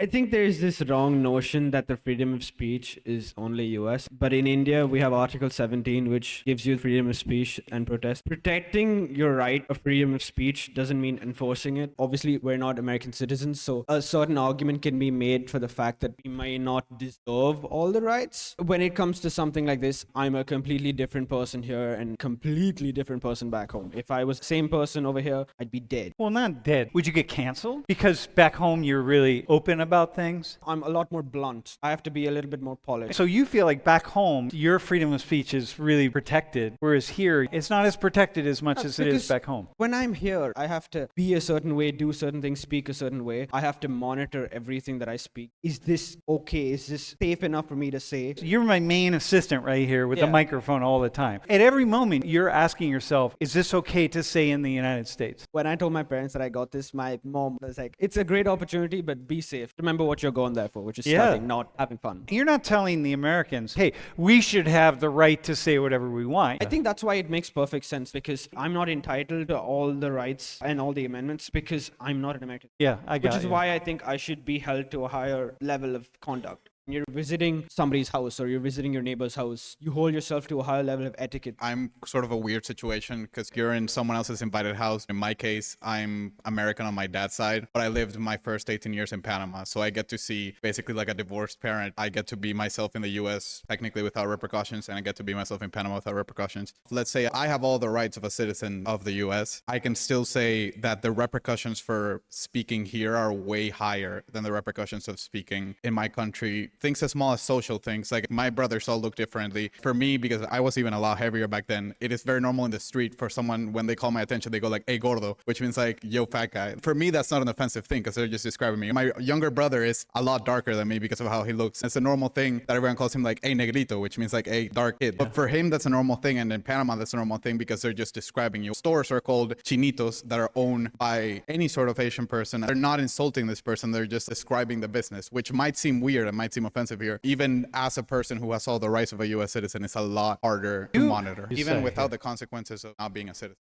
I think there's this wrong notion that the freedom of speech is only US. But in India, we have Article 17, which gives you freedom of speech and protest. Protecting your right of freedom of speech doesn't mean enforcing it. Obviously, we're not American citizens, so a certain argument can be made for the fact that we may not deserve all the rights. When it comes to something like this, I'm a completely different person here and completely different person back home. If I was the same person over here, I'd be dead. Well, not dead. Would you get canceled? Because back home you're really open about things? I'm a lot more blunt. I have to be a little bit more polished. So you feel like back home your freedom of speech is really protected, whereas here it's not as protected as much as it is back home. When I'm here, I have to be a certain way, do certain things, speak a certain way. I have to monitor everything that I speak. Is this okay? Is this safe enough for me to say? You're my main assistant right here with the microphone all the time. At every moment, you're asking yourself, is this okay to say in the United States? When I told my parents that I got this, my mom was like, it's a great opportunity, but be safe. Remember what you're going there for, which is studying, not having fun. You're not telling the Americans, hey, we should have the right to say whatever we want. I think that's why it makes perfect sense, because I'm not entitled to all the rights and all the amendments because I'm not an American. Yeah, I got it. Which is why I think I should be held to a higher level of conduct. When you're visiting somebody's house or you're visiting your neighbor's house, you hold yourself to a higher level of etiquette. I'm sort of a weird situation because you're in someone else's invited house. In my case, I'm American on my dad's side, but I lived my first 18 years in Panama. So I get to see basically like a divorced parent. I get to be myself in the US technically without repercussions, and I get to be myself in Panama without repercussions. Let's say I have all the rights of a citizen of the US. I can still say that the repercussions for speaking here are way higher than the repercussions of speaking in my country. Things as small as social things, like my brothers all look differently. For me, because I was even a lot heavier back then, it is very normal in the street for someone, when they call my attention, they go like, hey gordo, which means like, yo fat guy. For me, that's not an offensive thing because they're just describing me. My younger brother is a lot darker than me because of how he looks. It's a normal thing that everyone calls him like, hey negrito, which means like, a dark kid. But for him, that's a normal thing. And in Panama, that's a normal thing because they're just describing you. Stores are called chinitos that are owned by any sort of Asian person. They're not insulting this person. They're just describing the business, which might seem weird and might seem offensive here. Even as a person who has all the rights of a US citizen, it's a lot harder to monitor, even without the consequences of not being a citizen.